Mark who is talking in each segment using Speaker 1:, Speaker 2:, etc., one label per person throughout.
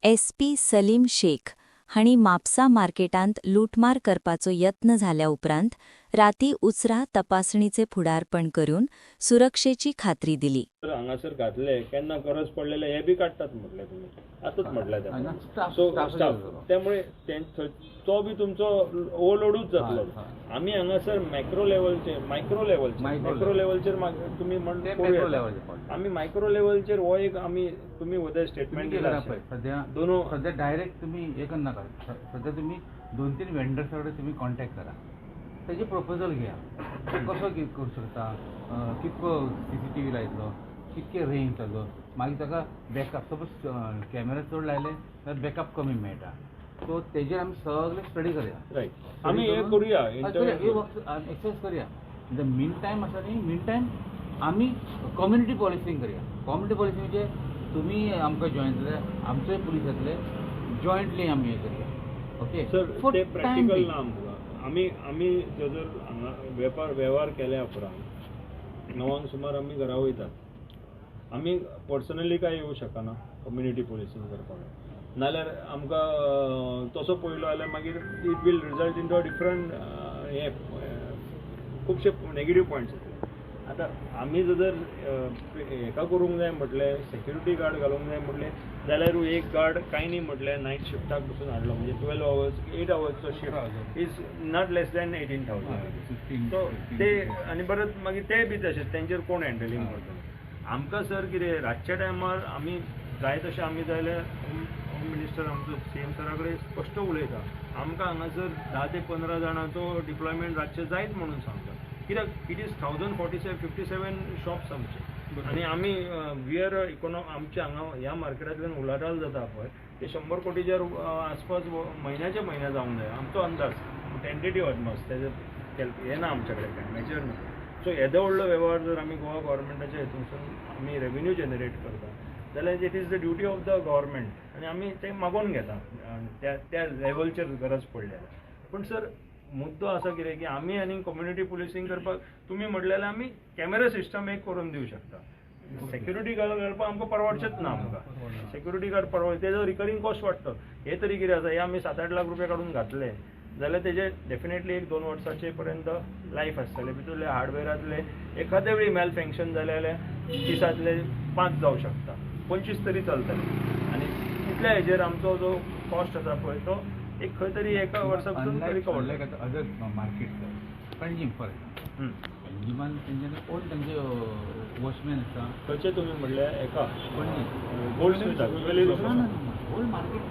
Speaker 1: SP Salim Shaikh हांणी म्हापसा मार्केटांत लूटमार करपाचो यत्न जाल्या उपरांत राती उसरा तपासणीचे फुडारपण करून सुरक्षेची खात्री दिली.
Speaker 2: हांगासर घातले केन्ना गरज पडलेले हे बी काडटात म्हटले तुमी आताच म्हटले सो स्टाफ त्यामुळे तो बी तुमचो ओव्हरलोडूच जातलो. आमी हांगासर मायक्रो लेवलचेर तुमी आमी मायक्रो लेवलचेर हो एक आमी तुमी उदय स्टेटमेंट दिला
Speaker 3: सध्या डायरेक्ट तुम्ही हे करनाका. सध्या तुम्ही 2-3 वेंडर्स कडेन तुम्ही कॉन्टॅक्ट करा, तेजे प्रपोजल घ्या. कसो करूं शकता, कितको CCTV लायतलो, कितके रेंज जातलो, मागीर ताका बॅकअप सपोज कॅमेरा चड लायले जाल्यार बॅकअप कमी मेळटा. सो तेजेर आमी सगळे स्टडी करूया.
Speaker 2: रायट आमी हे करूया
Speaker 3: एक्सरसाइज करूया. द मीन टायम आसा न्ही, मीन टायम आमी कम्युनिटी पॉलिसींग करूया. कम्युनिटी पॉलिसी म्हणजे तुम्ही आमकां जॉईन जाल्यार आमचोय पुलीस जातले, जॉयंटली आमी हे करूया. ओके
Speaker 2: सर ते प्रॅक्टिकल ना आमकां. आमी जर हांगा वेव्हार केल्या उपरांत 9 सुमार आमी घरा वयतात. आमी पर्सनली काय येवं शकना कम्युनिटी पोलिसींग करपाक, नाल्यार आमकां तसो पळयलो जाल्यार मागीर it will result in to different हे खुबशे नेगेटिव्ह पॉयंट्स येतले. आतां आमी जर हेका करूंक जाय म्हटलें, सेक्युरिटी गार्ड घालूंक जाय म्हटलें जाल्यार एक गार्ड कांय न्ही म्हटलें नायट शिफ्टाक बसून हाडलो म्हणजे 12 hours 8 hours shift is not less than 18,000. So ते आनी परत मागीर ते बी तशें तेंचेर कोण हँडलिंग करतलो. आमकां सर कितें रातच्या टायमार आमी जाय तशें आमी जाल्यार होम मिनिस्टर आमचो CM सरा कडेन स्पश्ट उलयता. आमकां हांगासर 10 ते 15 जाणांचो डिप्लॉयमेंट रातचे जायत म्हणून सांगता. कित्याक इट इज 1057 शॉप्स आमचे आनी आमी वियर आमच्या हांगा ह्या मार्केटांतल्यान उलाढाल जाता पळय ते 100 कोटीच्या आसपास म्हयन्याचे म्हयने जावंक जाय आमचो अंदाज. टेंटेटिव्ह अदमास तेजे हे ना आमचे कडेन काय मेजर ना. सो येदो व्हडलो वेव्हार जर आमी गोवा गव्हर्मेंटाच्या हितूनसून आमी रेव्हेन्यू जनरेट करता जाल्यार it is the duty of the government आनी आमी ते मागोवन घेता त्या लेवलचेर गरज पडल्यार. पूण सर मुद्दो असा कितें की आमी आनी कम्युनिटी पुलिसींग करपाक तुमी म्हटलें जाल्यार आमी कॅमेरा सिस्टम एक करून दिवं शकता. सेक्युरिटी गार्ड घालपाक आमकां परवडचेच ना. आमकां सेक्युरिटी गार्ड परवड तेजो रिकरिंग कॉस्ट वाडटलो. हे तरी कितें आसा हे आमी 7-8 लाख रुपया काडून घातले जाल्यार तेजे डेफिनेटली 1-2 वर्सांचे पर्यंत लायफ आसतले. भितरले हार्डवेअरांतले एखादे वेळी मॅल फंक्शन जालें जाल्यार दिसांतले 5 जावं शकता, 25 तरी चलतले. आनी तितल्या हेजेर आमचो जो कॉस्ट आसा पळय तो एक खंय तरी एका वर्सांतून recover
Speaker 3: other market Panjim for पंजीमान तेंच्यानी ओन तेंचे वॉचमॅन आसा
Speaker 2: खंयचे तुमी म्हणल्यार एका
Speaker 3: पणजी
Speaker 2: गोल्ड स्मिथाक
Speaker 3: ओल्ड मार्केट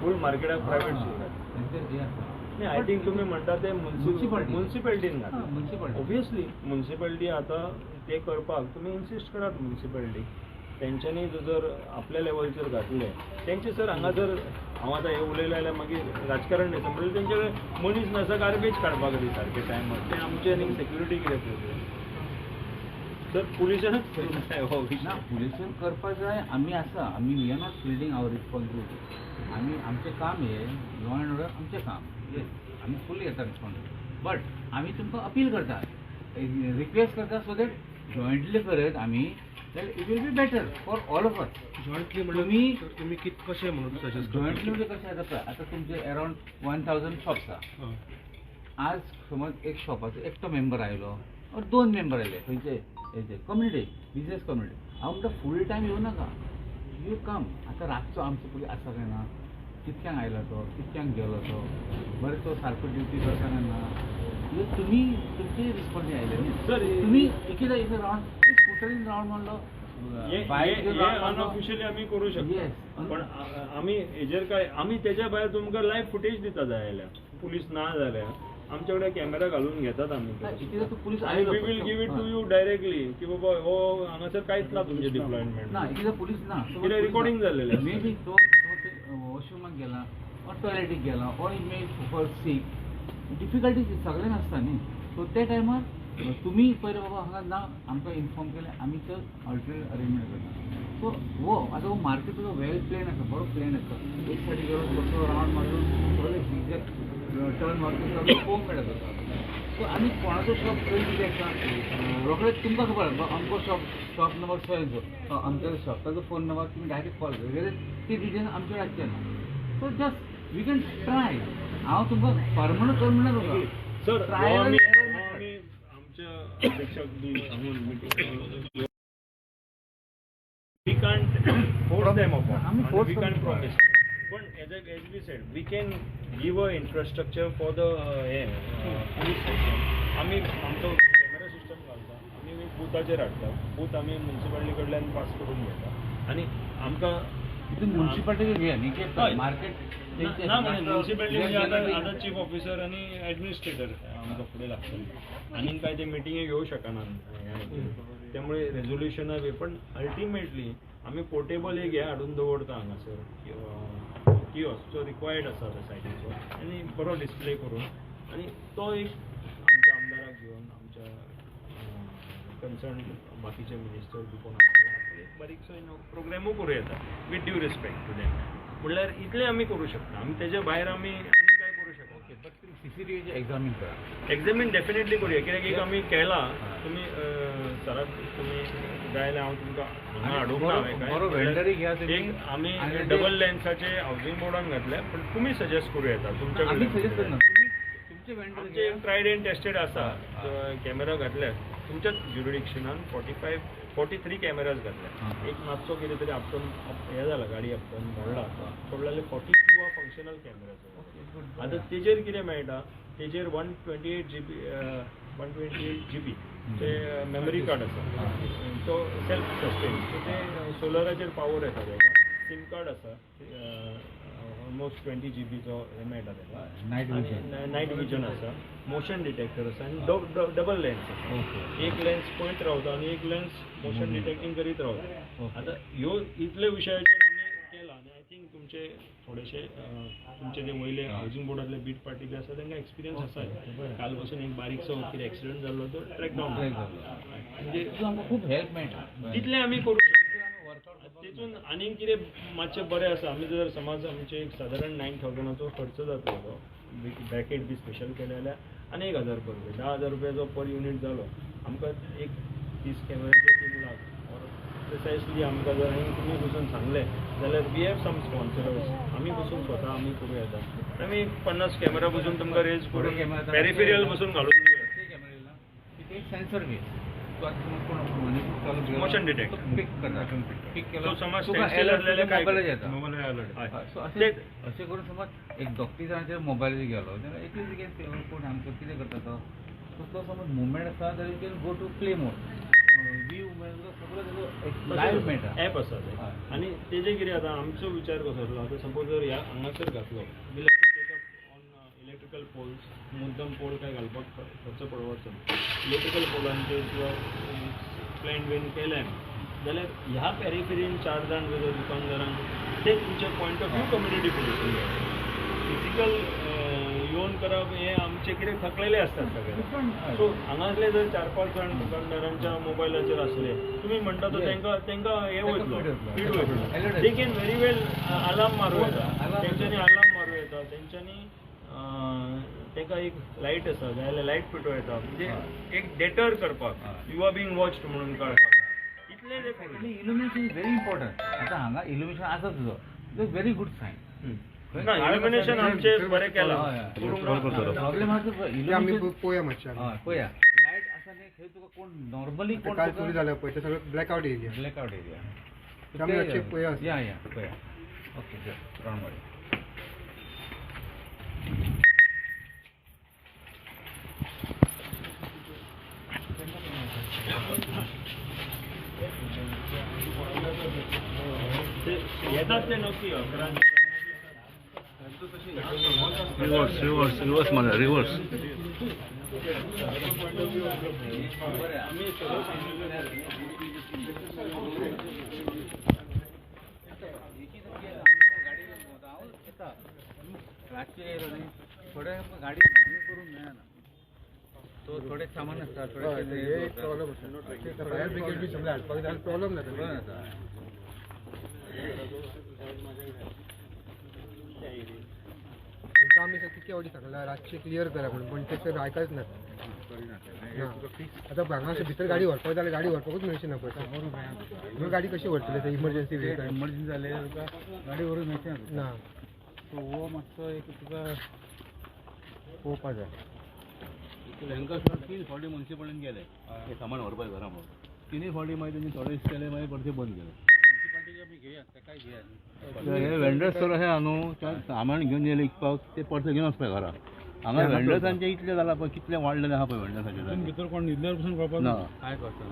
Speaker 2: फूल मार्केटाक प्रायवेट
Speaker 3: तेंचे जे आसा
Speaker 2: नाही आय थिंक तुम्ही म्हणटा ते म्युन्सिपालिटीन
Speaker 3: म्युन्सिपालिटी
Speaker 2: ऑब्वियसली म्युन्सिपालिटी आता ते करपाक तुम्ही इन्सिस्ट करात. म्युन्सिपालिटी तेंच्यांनी जर आपल्या लेवलचेर घातले तेंचे सर हांगा जर हांव आतां हे उलयलें जाल्यार मागीर राजकारण न्ही म्हणल्यार तेंचे कडेन मनीस नासा गार्बेज काडपाक दी सारके टायमार ते आमचे आनी सेक्युरिटी कितें करतले सर. पुलिसानच
Speaker 3: ना पुलिसान करपाक जाय. आमी आसा आमी we are not fielding our responsibility. आमी आमचें काम हे लॉ अँड ऑर्डर आमचें काम येस आमी फुल्ली येता रिस्पॉन्सिबिलिटी. बट आमी तुमकां अपील करता रिक्वेस्ट करता सो दॅट जॉयंटली करत आमी जाल्यार it will be better for all of us.
Speaker 4: Jointly तुमी कशें म्हणून सजेस्ट
Speaker 3: जॉयंटली म्हणजे कशें जाता पळय आतां तुमचे अरावंड 1000 शॉप्स आसा. आज समज एक शॉपाचो एकटो मेंबर आयलो और 2 मेंबर आयले खंयचे हेजे कम्युनिटी बिजनेस कम्युनिटी. हांव म्हणटा फूल टायम येवं नाका, यू कम. आतां रातचो आमचो पुलीस आसा काय ना, कितक्यांक आयलो तो, कितक्यांक गेलो तो, बरें तो सारको ड्युटी करता काय ना, तुमी तुमची रिस्पॉन्सिबिलिटी आयले न्ही सर. तुमी एकदा एक रावंड स्कुटरीन रावंड म्हणलो
Speaker 2: अनऑफिशियली आमी करू शकता. पण आमी हेजेर काय आमी तेच्या भायर तुमकां लायव्ह फुटेज दिता जाय जाल्यार पुलीस ना जाल्यार आमचे कडेन कॅमेरा घालून घेतात आमी.
Speaker 3: Police
Speaker 2: we will give it to you directly की बाबा हो हांगासर कांयच ना तुमचे डिप्लॉयमेंट
Speaker 3: ना. एकदा पुलीस ना
Speaker 2: कितें रिकॉर्डिंग जाल्लेलें
Speaker 3: मे बी तो वॉशरूमाक गेला और टॉयलेटीक गेला और मे फॉर सीक डिफिकल्टीज सगळ्यांक आसता न्ही. सो त्या टायमार तुमी पयलीं बाबा हांगा ना आमकां इन्फॉर्म केलें आमी तर ऑल्टरनेट अरेंजमेंट करता. सो हो आतां हो मार्केट तुजो वेल प्लेन आसा, बरो प्लेन आसा. एक सायडी गेलो बसो रावंड मारून सगळे झिगझॅग टर्न मारून सगळें पळोवंक मेळटा. सो आमी कोणाचो शॉप कितें आसता रोखडेच तुमकां खबर आसा अमको shop number so and so आमचो शॉप ताजो फोन नंबर तुमी डायरेक्ट कॉल कर ती डिटेल्स आमचे राखचे ना so just we can try हांव तुमकां परमनंट कर म्हणना तुका
Speaker 2: सर
Speaker 3: ट्रायल
Speaker 2: आम्ही आमच्या अध्यक्षाक बी सांगून meeting we can't force them
Speaker 3: आम्ही
Speaker 2: अपॉन
Speaker 3: force
Speaker 2: वी कांट
Speaker 3: करना.
Speaker 2: प्रॉमिस पण as we said we can give a infrastructure for the police station आम्ही आमचो कॅमेरा सिस्टम घालता आमी बुथाचेर हाडटा बूथ आमी म्युन्सिपालिटी कडल्यान पास करून घेता आनी आमकां
Speaker 3: तितून म्युन्सिपालिटी घे न्ही
Speaker 2: हय.
Speaker 3: मार्केट
Speaker 2: ना म्युन्सिपालिटी म्हणजे आता चीफ ऑफिसर आणि ॲडमिनिस्ट्रेटर आमकां फुडें लागतले आनीक काय ते मिटिंगे घेवं शकना त्यामुळे रेझोल्युशन हवे पण अल्टिमेटली आमी पोर्टेबल एक हे हाडून दवरता हांगासर किओस्क जो रिक्वायर्ड आसा त्या सायडीचो आनी बरो डिस्प्ले करून आनी तो एक आमच्या आमदाराक घेवन आमच्या कन्सर्न बाकीचे मिनिस्टर बी कोण आसा एक बारीकसो प्रोग्रामूय करूं येता with due respect to them म्हणल्यार इतलें आमी करूं शकता आमी तेजे भायर आमी आनी काय करूं शकता
Speaker 3: बट सीसीटीव्हीचे एक्झामीन करा
Speaker 2: एक्झामीन डेफिनेटली करूया कित्याक एक आमी केला तुमी सराक तुमी जाय जाल्यार हांव तुमकां हांगा हाडूंक ना हांवें
Speaker 3: बरो वेंडरय घ्या
Speaker 2: काय
Speaker 3: तुमी.
Speaker 2: एक आमी
Speaker 3: आनी ते-
Speaker 2: डबल लेन्साचे हावजींग बोर्डान घातले पण तुमी सजेस्ट करूं येता तुमच्या
Speaker 3: आमी
Speaker 2: कडल्यान.
Speaker 3: सजेस्ट करना तुम्ही तुमचे वेंडर
Speaker 2: आमचे एक ट्रायड एंड टेस्टेड आसा कॅमेरा घातल्यात तुमच्याच ज्युरिडिक्शनान 43 कॅमेराज घातल्यात एक मातसो कितें तरी आपटून हें जाला गाडी आपटून मोडला सोडला जाल्यार 42 वा फंक्शनल कॅमेराज आतां तेजेर कितें मेळटा तेजेर 128 GB ते मेमरी कार्ड आसा तो सेल्फ सस्टेन सो ते सोलराचेर पावर येता तेका सिम कार्ड आसा ऑलमोस्ट 20 GBचो हे मेळटा तेका नायट विजन आसा मोशन डिटेक्टर आसा आनी डबल लेन्स आसा
Speaker 3: ओके
Speaker 2: एक लेन्स पळयत रावता आनी एक लेन्स मोशन डिटेक्टिंग करीत रावता आतां ह्यो इतले विशयाचेर आमी केला आनी आय थिंक तुमचे थोडेशे तुमचे जे वयले हावजींग बोर्डातले बीट पार्टी बी आसा तांकां एक्सपिरियन्स आसा काल पासून एक बारीकसो कितें एक्सिडंट जाल्लो तो ट्रॅक डावन म्हणजे
Speaker 3: तितून आमकां खूब हेल्प मेळटा
Speaker 2: तितलें आमी करूं शकता तेतून आनीक कितें मातशें बरें आसा आमी जर समज आमचे एक सादारण 9,000चो खर्च जातलो तो ब्रॅकेट बी स्पेशल केले जाल्यार आनी 1,000 रुपया 10,000 रुपयाचो पर युनीट जालो आमकां एक 30 कॅमेराचे 3 लाख प्रिसायसली आमकां जर आनी तुमी बसून सांगलें जाल्यार वी हॅव सम स्पॉन्सर्स आमी बसून स्वता आमी करूं येता आमी 50 कॅमेरा बसून तुमकां रेज करून पेरिफेरियल बसून घालून दिया
Speaker 3: तिथे एक सेन्सर घे तो आता समज कोण
Speaker 2: Motion detect.
Speaker 3: पिक करता पिक केला
Speaker 2: तो समज
Speaker 3: तुका
Speaker 2: stencil
Speaker 3: alert
Speaker 2: असलेले काय
Speaker 3: मोबाईलच येता
Speaker 2: मोबाईल अलर्ट हय
Speaker 3: सो अशें
Speaker 2: ते-
Speaker 3: अशें करून समज एक दोग जाणांचेर मोबायल गेलो जाल्यार एकलीच घेवन कोण आमचो कितें करता तो सो तो समज मुवमेंट आसा जाल्यार you can go to play mode view सगळो ताजो लायव्ह मेळटा
Speaker 2: ॲप आसा ते
Speaker 3: हय.
Speaker 2: आनी तेजे कितें आतां आमचो विचार कसो आसलो आतां सपोज जर ह्या हांगासर घातलो will have to take up on electrical poles मुद्दम पोल काय घालपाक खर्च पडवचो इलेक्ट्रिकल पोलांचेर किंवा प्लॅन बीन केले जाल्यार ह्या पेरिफेरीन 4 जाण जर दुकानदारांक ते तुमचे point of view community policing physical येवन करप हे आमचे कितें थकलेले असतात सगळे सो हांगासले जर 4-5 जाण दुकानदारांच्या मोबायलाचेर आसले तुमी म्हणटा तो तांकां हे वयतलो स्पीड वयतलो they can very well alarm मारूं येता तेंच्यांनी अलार्म मारूं येता तेंच्यांनी ताका एक लायट आसा जाल्यार लायट पेटोव येता म्हणजे एक डेटर करपाक यू आर बींग वॉच्ड म्हणून कळपाक इतले ते करूं
Speaker 3: इल्युमिनेशन इज व्हेरी इम्पॉर्टंट आता हांगा इल्युमिनेशन आसा तुजो इज व्हेरी गुड सायन
Speaker 2: ना इल्युमिनेशन आमचे बरें केलां
Speaker 3: प्रॉब्लेम आसा
Speaker 4: ते आमी
Speaker 3: इल्युमिनेशन
Speaker 4: पळोवया मातशें
Speaker 3: हय पळया लायट आसा न्ही थंय तुका कोण नॉर्मली कोण
Speaker 4: काल चोरी जाल्या पळय ते सगळं ब्लॅकआउट एरिया
Speaker 3: ब्लॅकआउट एरिया
Speaker 4: आमी मातशें पळया
Speaker 3: या पळया ओके रावंड मारी
Speaker 2: ते येतात ते नक्की 11
Speaker 5: रिवर्स मला रिवर्स
Speaker 3: थोडे गाडी करून मेळना तो थोडे सामान आसता थोडे
Speaker 4: प्रॉब्लम आसा फायर ब्रिगेड बी सगळें हाडपाक जाय प्रॉब्लम जाता तांकां आमी कितके फावटी सांगला रातचे क्लियर करा म्हणून पण ते आयकच ना आता हांगा भितर गाडी व्हरपाक जाल्यार गाडी व्हरपाकूच मेळची ना पळय मग गाडी कशी व्हरतले ते इमर्जन्सी
Speaker 3: इमर्जन्सी जाल्यार तुका गाडी व्हरून मेळची
Speaker 4: ना
Speaker 3: सो हो मातसो एक तुका पळोवपा जाय
Speaker 5: तांकां 3 फावटी मुन्सिपालिटीन गेले हे सामान व्हरपाक घरा म्हणून 3 फावटी मागीर तेंनी थोडे दीस केले मागीर परते बंद केले हे वेंडर स्टोर अशें आहा न्हू सामान घेवन येयले विकपाक ते परते घेवन वचपाक घरा हांगा वेंडर्सांचे इतले जाला पळय कितले वाडलेले आहा पळय वेंडर्सांचे
Speaker 3: भितर कोण न्हिदल्यार पसून कळपाक
Speaker 5: ना
Speaker 3: काय करता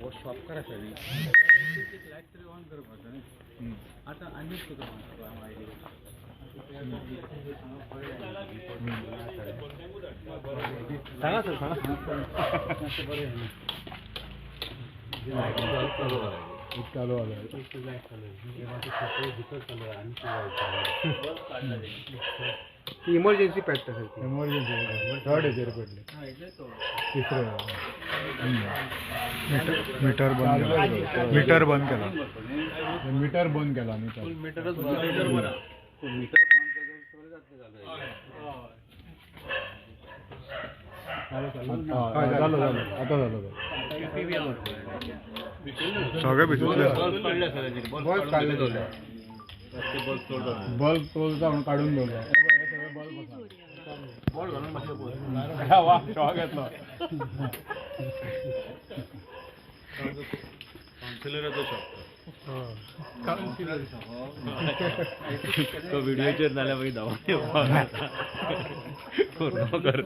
Speaker 3: वो शॉप करा सगळी लायट तरी ऑन करपाचो न्ही आतां आनीक तुका
Speaker 4: सांगा सर सांगा चालू इमर्जन्सी पेटता सर इमर्जन्सी थर्ड हेजेर पडले तिसरे मीटर बंद केला मीटर बंद केला
Speaker 3: मीटरच बरा मीटर
Speaker 4: झालं आता झालं सगळे भितरले बल्ब काढले बल्ब तोलता म्हणून काढून दवरला बल्ब घालून वा शॉक येतलो
Speaker 2: काउन्सिलराचो शॉप तो व्हिडिओचेर नाल्यार मागीर धांवून कर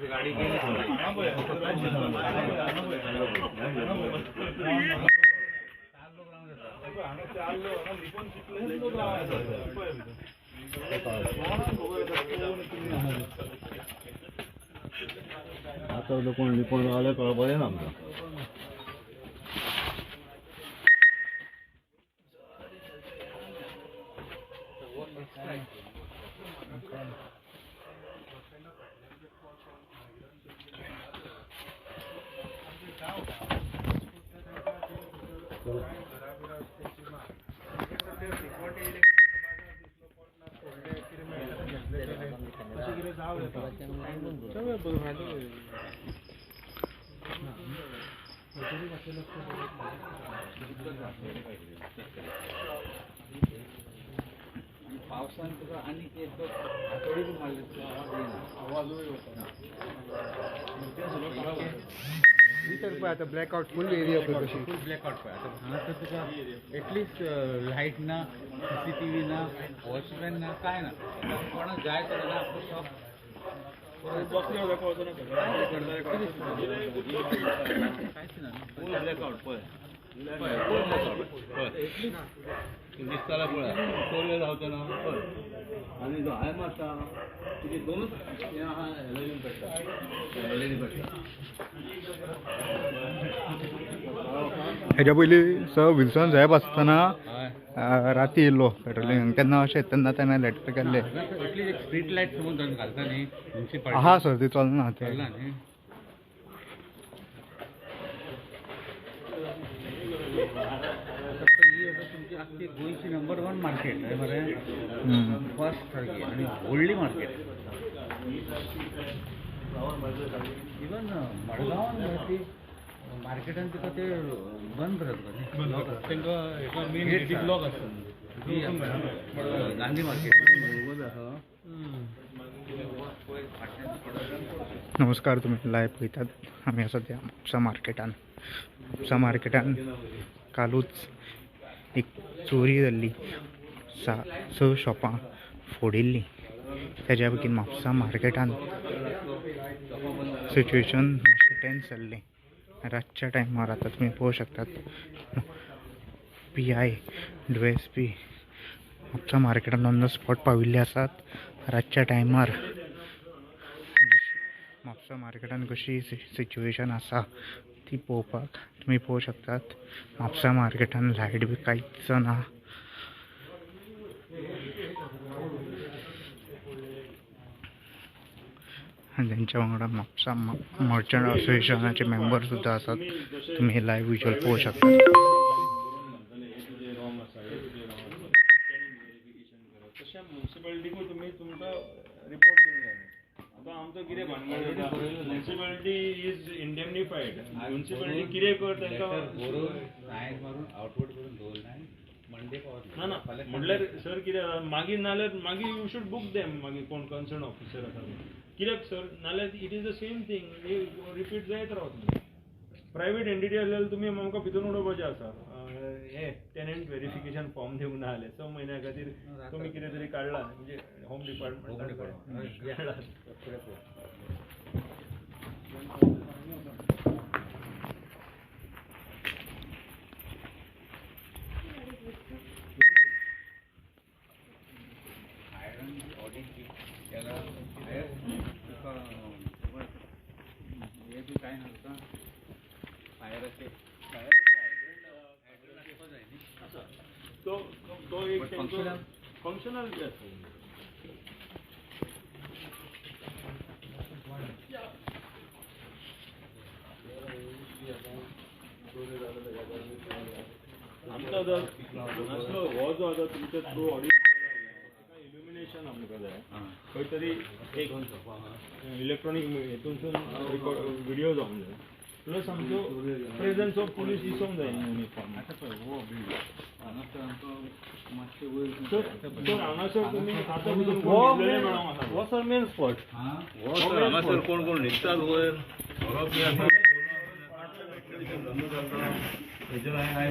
Speaker 2: गाडी आता कोण लिपोवन रावले कळपाचें ना आमकां
Speaker 3: पावसान तुका आनीक एक हातोडी बी मारली आवाजूय येता आता ब्लॅकआउट फुल एरिया कशी फुल ब्लॅकआउट पळय आता हांगा तर तुका एटलिस्ट लायट ना CCTV ना वॉचमॅन ना काय ना कोणाक जाय तेन्ना आपलो शॉप कांयच ना फुल ब्लॅकआउट पळय दिसताला पळय चोरयो जावचे ना पळय आनी जो हाय मारता तुजे दोनूच हें आहा एलईडी पेट्टा
Speaker 4: हेज्या पयलीं सर विल्सन साहेब आसतना राती येयल्लो पेट्रोलिंग केन्ना अशें तेन्ना इलेक्ट्रीक केल्ले
Speaker 3: एटलीस्ट एक स्ट्रीट लायट समज घालता न्ही म्युनिसिपालिटी
Speaker 4: आहा सर ती चलना ते
Speaker 3: चलना न्ही तुमची आख्खी गोंयची नंबर 1 मार्केट आहे मरे फर्स्ट सारकी आनी व्हडली मार्केट इवन मडगांवान ती मार्केटान तुका ते बंद करत तांकां एका मेन गेटी ब्लॉक आसता गांधी मार्केट
Speaker 4: नमस्कार, तुम्ही लायव्ह पळयतात. आमी सद्या म्हापसा मार्केटान कालूच एक चोरी जाल्ली. 6 शॉपां फोडिल्लीं. तेज्या बेगीन म्हापसा मार्केटान सिच्युएशन मातशें टेन्स जाल्लें. रातच्या टायमार आतां तुमी पळोवंक शकतात PI DSP म्हापसा मार्केटान ऑन द स्पॉट पाविल्ले आसात. रातच्या टायमार म्हापसा मार्केटान कशी सिच्युएशन आसा ती पळोवपाक तुमी पळोवंक शकतात. म्हापसा मार्केटान लायट बी कांयच ना. आनी तेंच्या वांगडा म्हापसा मर्चंट असोसिएशनाचे मेंबर सुद्दां आसात. तुमी लायव्ह विज्युअल पळोवंक शकतात.
Speaker 2: तशें म्युन्सिपालिटीकूय तुमी तुमकां रिपोर्ट दिवंक जाय. आतां आमचो कितें भानगड आसा, म्युन्सिपालिटी इज इंडेमनिफाईड. म्युन्सिपालिटी कितें कर तांकां ना ना म्हटल्यार सर कितें जाता मागीर नाल्यार मागीर यू शूड बूक देम. मागीर कोण कन्सर्न ऑफिसर आसा कित्याक सर नाल्यार it is the same thing repeat जायत रावता. प्रायवेट एंटिटी आसल्यार तुमी आमकां भितून उडोवपाचें आसा. हे टेनंट व्हेरिफिकेशन फॉर्म दिवंक ना जालें 6 म्हयन्या खातीर तुमी कितें तरी काडला म्हणजे होम डिपार्टमेंट काडला. तो एक फंक्शनल बी आसा. आमकां जर नासलो हो जो आतां तुमच्या थ्रू ऑडिट इल्युमिनेशन आमकां जाय. खंय तरी एक इलेक्ट्रॉनीक हेतूनसून व्हिडिओ जावंक जाय. प्लस आमचो प्रेझन्स ऑफ पुलीस दिसूंक जाय युनिफॉर्म. सर हांगासर तुमी आतां हो सर मेन स्पॉट.
Speaker 5: हांगासर कोण कोण न्हिदतात वयर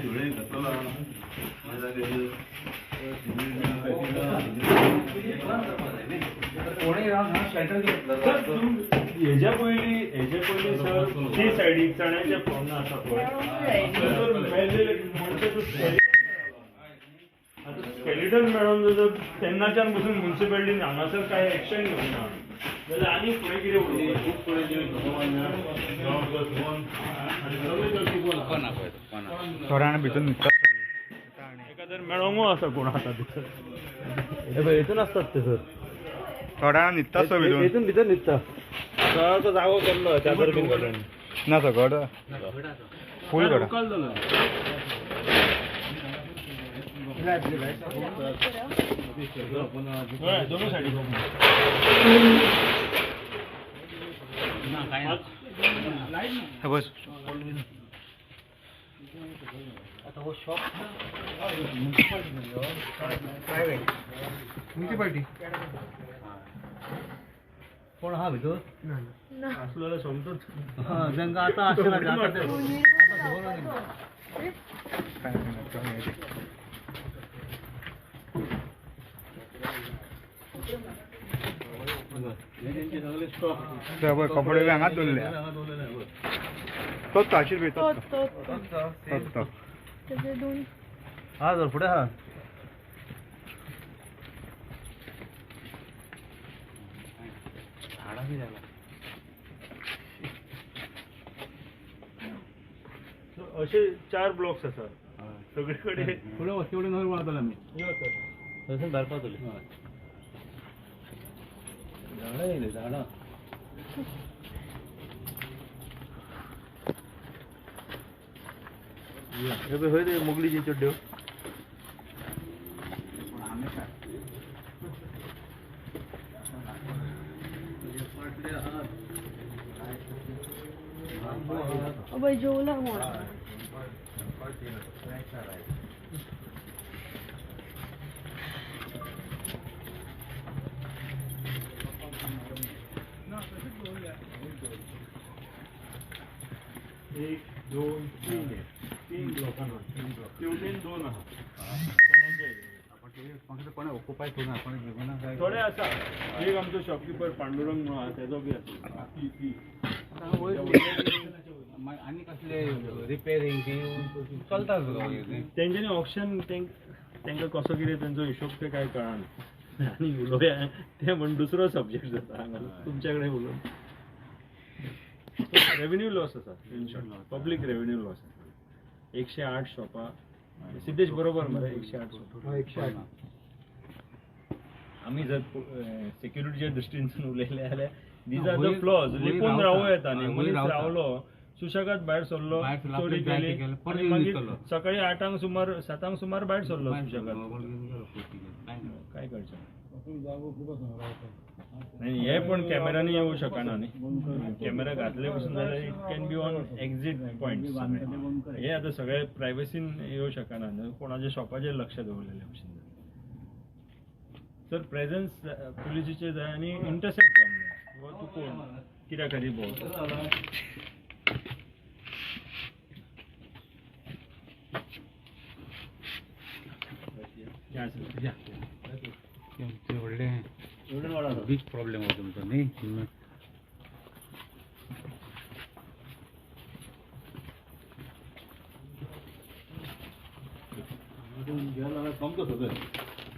Speaker 5: धुळे घातला
Speaker 2: हेज्या पयलीं सर ती सायडीक चण्याचे फोन आसा पळय स्केलिटन मेळोन जर तेन्नाच्यान पसून म्युन्सिपालिटीन हांगासर कांय एक्शन घेवना जाल्यार आनी फुडें कितें
Speaker 4: थोड्या भितून न्हिदतात.
Speaker 2: एखादर मेळोंगू आसा कोण आसा हेतून आसतात ते सर.
Speaker 4: थोड्या न्हिदतात सो भितून.
Speaker 2: हेतून भितर न्हिदता. तो जागो केल्लो त्या दरम्यान घडोवन
Speaker 4: ना सकट फूल घडा.
Speaker 2: दोनों साइड
Speaker 4: बस
Speaker 5: म्युन्सिपालिटी कोण आहा भितर
Speaker 2: असलेला समजूत
Speaker 5: तांकां आतां आसना
Speaker 4: कपडे बी हांगाच दवरले. तोच आशील बी तोच तो.
Speaker 5: हा जर फुडें आहा
Speaker 2: असे 4 ब्लॉक्स आसात सगळे कडेन.
Speaker 5: फुडें वस्ती कडेन नवी मारतले आमी
Speaker 2: थंयसून भायर पावतले.
Speaker 5: झाडां येयले झाडां
Speaker 2: खंय ते मोगलीची चड्ड्यो.
Speaker 6: जेवला
Speaker 2: 1 2 3 ब्लॉक तेवटेन 2 आहा
Speaker 3: कोणा ऑक्युपाय करून आपण घेऊन काय
Speaker 2: थोडे आसा एक आमचो शॉपकीपर पांडुरंग म्हणून आहा तेजो बी आसा
Speaker 3: आणि कसले रिपेरिंग चलता
Speaker 2: तेंच्यांनी ऑप्शन तांकां कसो कितें तेंचो हिशोब ते कांय कळना आनी उलोवया ते म्हण दुसरो सब्जेक्ट जाता हांगा तुमच्या कडेन उलोवन रेव्हेन्यू लॉस आसा in short public revenue loss आसा 108 शॉपां सिद्धेश बरोबर मरे 108 शॉपां आमी जर सेक्युरिटीच्या दृश्टीनसून उलयले जाल्यार दीज आर द फ्लॉज लिपून रावूं येता न्ही मनीस रावलो सुशेगाद भायर सरलो चोरी केली आनी मागीर सकाळी 8 सुमार 7 सुमार भायर सरलो सुशेगाद काय करचें नाही हे पण कॅमेरांनी येवं शकना न्ही कॅमेरा घातले पसून जाल्यार it can be on exit point हे आतां सगळे प्रायवसीन येवं शकना कोणाच्या शॉपाचेर लक्ष दवरलेले भशेन सर प्रेझन्स पुलिसीचे जाय आनी इंटरसेप्ट जावंक जाय वो तूं कोण कित्या खातीर भोंवता
Speaker 3: व्हडले बीग प्रॉब्लेम हो तुमचो न्ही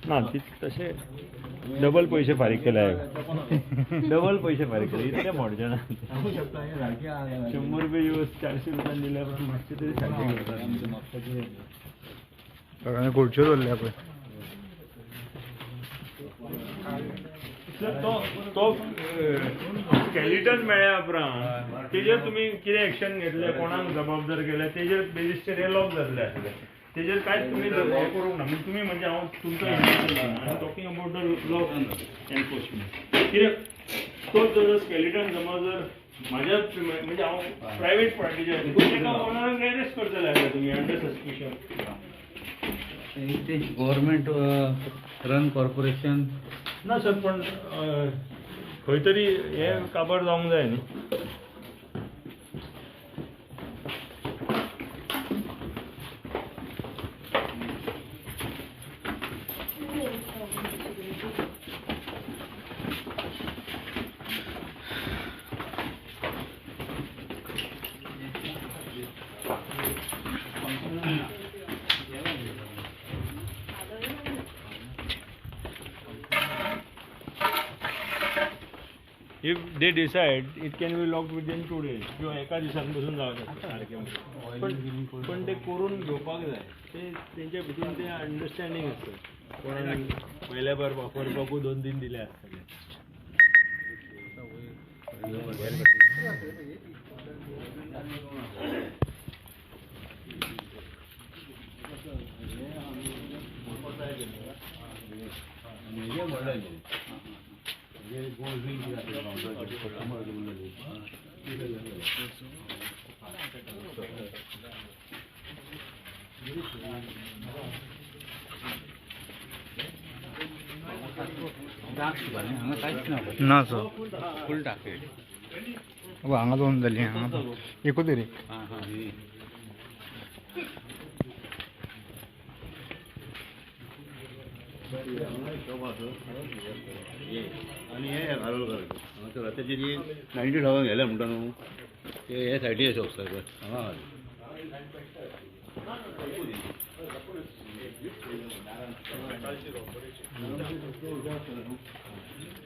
Speaker 2: ना तसे डबल पैसे फारीक केले डबल पैसे फारीक केले इतले मोडचे ना 100 रुपये दिवस 400 रुपयान दिल्या मातशे तरी सारखे
Speaker 4: सगळ्यांनी खुर्च्यो दवरल्या पळय
Speaker 2: तो स्केलिटन मेळ्या उपरांत तेजेर तुमी कितें एक्शन घेतले कोणाक जबाबदार केले तेजेर बेजिसचेर हे लॉक जातले आसले तेजेर कांयच तुमी करूंक ना म्हणजे तुमी म्हणजे हांव तुमचो talking about the law enforcement कित्याक तो जर स्केलिटन समज जर म्हाज्या म्हणजे हांव प्रायवेट पार्टीचे तेका ओनराक अरेस्ट करतले आसले तुमी under suspicion
Speaker 3: government run corporation
Speaker 2: ना सर पण खंय तरी हे काबार जावंक जाय न्ही If they decide, it can be locked within 2 days. किंवा एका दिसान बसून जावं शकता सारकें पण ते करून घेवपाक जाय ते तेंच्या भितून ते अंडरस्टँडींग आसता कोणाक पयल्या बार वापरपाकूय 2-3 दिले आसतले
Speaker 4: ना सर
Speaker 3: फुल टाकेड
Speaker 4: हांगा दोन जाली हांगा एकूच तरी
Speaker 5: आणि हे घालवलं करायचं रात्रीची जी 90,000 गेल्या म्हणटा न्हू ते हे सायडीचे शॉप सर हांगा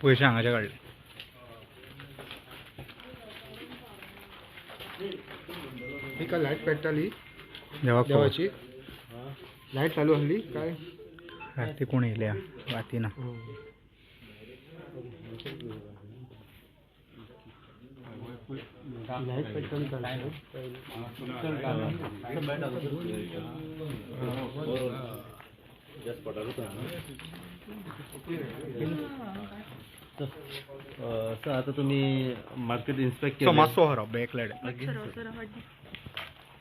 Speaker 4: पयशे हांगाचे काडले
Speaker 7: एका लाईट पेटताली
Speaker 4: देवाची
Speaker 7: लाईट चालू आसली काय
Speaker 4: राती कोण येयल्या राती ना
Speaker 7: लाईट पेटताली
Speaker 5: सर आता तुम्ही मार्केट इन्स्पेक्ट
Speaker 4: तो
Speaker 5: केलं
Speaker 4: मातसो हरो बॅकलायड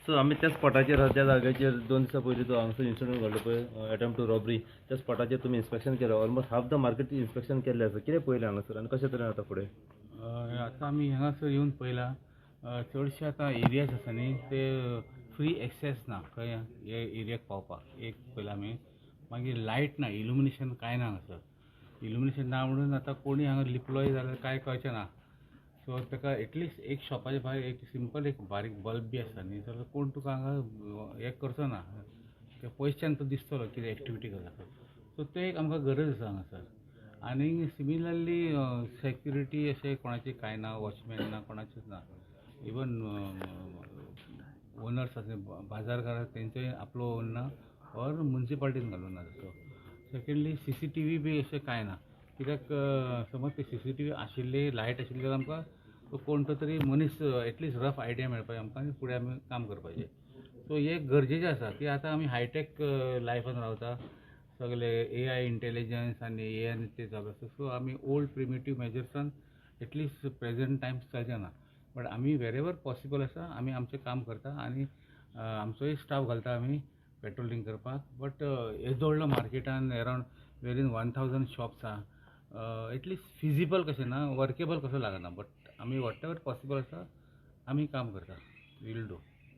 Speaker 5: सो आम्ही त्या स्पॉटाचेर त्या जाग्याचेर 2 दिसां पयलीं तो हांगसर इन्सिडंट घडलो पळय अटेम्प्ट टू रॉबरी त्या स्पॉटाचेर तुमी इन्स्पेक्शन केलें almost half the market inspection केल्लें आसा कितें पयलें हांगासर आनी कशें तरेन आतां फुडें
Speaker 3: आतां आमी हांगासर येवन पळयलां चडशे आतां एरियाज आसा न्ही ते फ्री एक्सेस ना खंय हे एरियाक पावपाक एक पयलें आमी मागीर लायट ना इल्युमिनेशन कांय ना हांगासर इल्युमिनेशन ना म्हणून आतां कोणी हांगा लिपलोय जाल्यार कांय कळचें ना सो ताका एटलिस्ट एक शॉपाच्या भायर एक सिंपल एक बारीक बल्ब बी आसता न्ही जाल्यार कोण तुका हांगा हें करचो ना ते पयसच्यान तो दिसतलो कितें एक्टिविटी करता सो ते एक आमकां गरज आसा हांगासर आनी सिमिलरली सेक्युरिटी अशें कोणाची कांय ना वॉचमॅन ना कोणाचेच ना इवन ओनर्स आसा बाजारकार तेंचोय आपलो ओन ना ऑर मुन्सिपाल्टीन घालून ना तसो सेकेंडली CCTV बी अशें कांय ना कित्याक समज ते CCTV आशिल्ली लायट आशिल्ली जाल्यार आमकां कोण तो तरी मनीस एटलिस्ट रफ आयडिया मेळपाची आमकां आनी फुडें आमी काम करपाचें सो हे गरजेचें आसा की आतां आमी हायटेक लायफान रावता सगळे AI इंटेलिजन्स आनी AI ते चालू आसा सो आमी ओल्ड प्रिमेटीव मेजर्सान एटलिस्ट प्रेझेंट टायम्स चलचे ना बट आमी वेरेवर पॉसिबल आसा आमी आमचें काम करता आनी आमचोय स्टाफ घालता आमी पेट्रोलिंग करपाक बट येदो व्हडलो मार्केटान अरावंड वेरीन 1000 शॉप्स आहा एटलिस्ट फिजिबल कशें ना वर्केबल कसो लागना बट आमी वॉट एवर पॉसिबल आसा आमी काम करता वील डू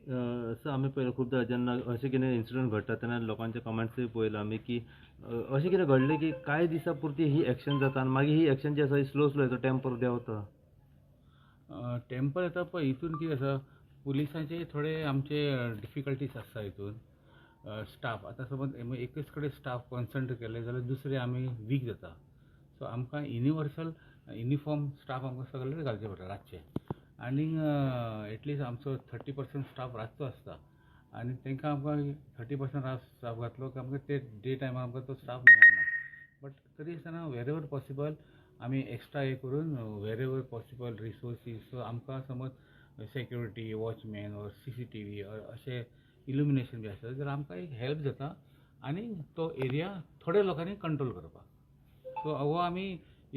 Speaker 8: असं आम्ही पळयलं खूपदा जेन्ना अशें कितें इन्सिडंट घडटा तेन्ना लोकांचे कमेंट्सूय पळयला आमी की अशें कितें घडलें की कांय दिसा पुरती ही एक्शन जाता आनी मागीर ही एक्शन जी आसा ही स्लो येता टेम्पर देंवता
Speaker 3: टेम्पर येता पळय हितून कितें आसा पुलिसांचे थोडे आमचे डिफिकल्टीज आसता हितून स्टाफ आतां समज एकच कडेन स्टाफ कॉन्संट्रेट केले जाल्यार दुसरे आमी वीक जाता सो आमकां युनिवर्सल युनिफॉर्म स्टाफ आमकां सगळे घालचे पडटा रातचे आनी एटलिस्ट आमचो 30% स्टाफ रातचो आसता आनी तांकां आमकां 30% स्टाफ घातलो की आमकां ते डे टायमार आमकां तो स्टाफ मेळना बट तरी आसतना वेरेवर पॉसिबल आमी एक्स्ट्रा हे करून वेरेवर पॉसिबल रिसोर्सीस सो आमकां समज सेक्युरिटी वॉचमॅन ऑर CCTV अशें इल्युमिनेशन बी आसता जाल्यार आमकां एक हेल्प जाता आनी तो एरिया थोड्या लोकांनी कंट्रोल करपाक सो हो आमी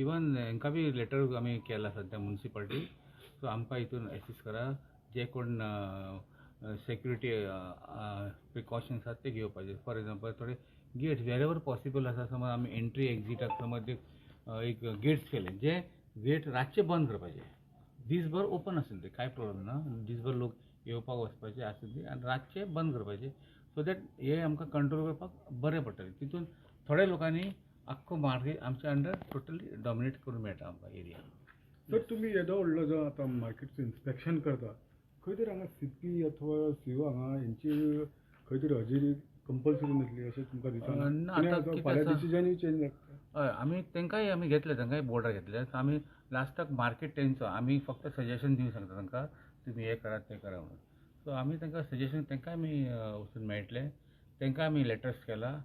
Speaker 3: इवन हांकां बी लेटर आमी केला सद्या मुन्सिपाल्टी सो आमकां हितून एसिस्ट करा जे कोण सेक्युरिटी प्रिकॉशन्स आसात ते घेवपाचे फॉर एक्झाम्पल थोडे गेट्स वेरेवर पॉसिबल आसा समज आमी एंट्री एक्झिटाक समज एक गेट्स केले जे गेट रातचे बंद करपाचे दीसभर ओपन आसले ते कांय प्रॉब्लेम ना दीसभर लोक येवपाक वचपाचे आसले आनी रातचे बंद करपाचे सो दॅट हे आमकां कंट्रोल करपाक बरें पडटलें तितून थोड्या लोकांनी आख्खो मार्केट आमच्या अंडर टोटली डॉमिनेट करूं मेळटा आमकां एरिया
Speaker 9: तर तुम्ही येदो व्हडलो जो आतां मार्केटचो इन्स्पेक्शन करता खंय तरी हांगा CP अथवा CO हांगा हेंची खंय तरी हजेरी कंपल्सरी नासली अशें तुमकां दिसना फाल्यां डिसिजनूय चेंज जाता
Speaker 3: हय आमी तांकांय आमी घेतले तांकांय बॉर्डर घेतले आमी लास्टाक मार्केट तेंचो आमी फक्त सजेशन दिवंक शकता तांकां तुमी हे करात ते करा म्हणून सो आमी तांकां सजेशन तांकांय आमी वचून मेळटले तांकां आमी लेटर्स केला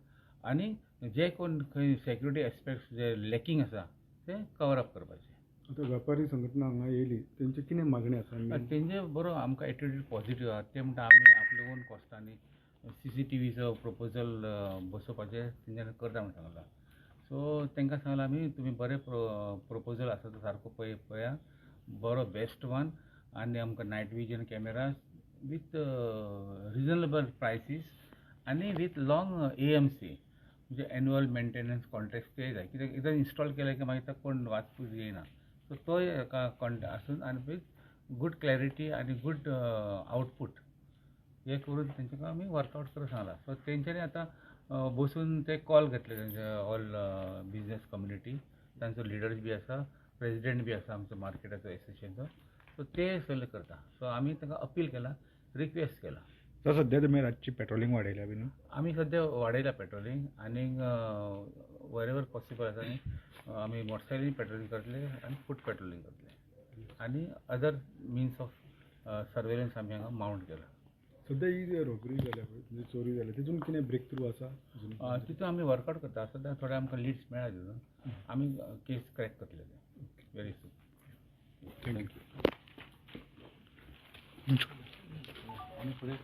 Speaker 3: आनी जे कोण खंय सेक्युरिटी एस्पेक्ट्स जे लॅकिंग आसा ते कवर अप करपाचे
Speaker 9: आतां वेपारी संघटना हांगा येयली तेंची कितें मागणी आसा
Speaker 3: तेंचे बरो आमकां एटिट्यूड पॉझिटीव आहा ते म्हणटा आमी आपल्या ओन कॉस्टांनी CCTVचो प्रपोजल बसोवपाचें तेंच्यांनी करता म्हणून सांगलां सो तांकां सांगलां आमी तुमी बरें प्रपोजल आसा तो सारको पळया बरो बेस्ट वन आनी आमकां night vision cameras with reasonable prices आनी वीथ लॉंग AMC म्हणजे एन्युअल मेंटेनन्स कॉन्ट्रॅक्ट ते जाय कित्याक एकदां इन्स्टॉल केले की मागीर कोण वाचपूस येयना सो तोय एका आसून आनी वीथ गूड क्लॅरिटी आनी गूड आउटपूट हे करून तेंच्याक आमी वर्कआउट करूंक सांगला सो तेंच्यांनी आतां बसून ते कॉल घेतले तेंचे ऑल बिजनेस कम्युनिटी तांचो लिडर्स बी आसा प्रेसिडेंट बी आसा आमचो मार्केटाचो एसोसिएशनचो सो ते सगळे करता सो आमी तांकां अपील केला रिक्वेस्ट केला
Speaker 9: तर सध्या तुमी रातची पेट्रोलिंग वाडयल्या बी न्हू
Speaker 3: आमी सद्या वाडयला पेट्रोलिंग आनी वेरेवर पॉसिबल आसा न्ही आमी मोटरसायकलीन पेट्रोलिंग करतले आनी फूट पेट्रोलिंग करतले आनी अदर मिन्स ऑफ सर्वेलन्स आमी हांगा माउंट केला
Speaker 9: सध्या ही रोबरी जाल्या पळय म्हणजे चोरी जाल्या तितून कितें ब्रेक थ्रू आसा
Speaker 3: तितून आमी वर्कआउट करता सद्या थोडे आमकां लिड्स मेळ्ळा तितून आमी केस क्रॅक करतले ते वेरी सून
Speaker 9: थँक्यू
Speaker 3: आनी फुडें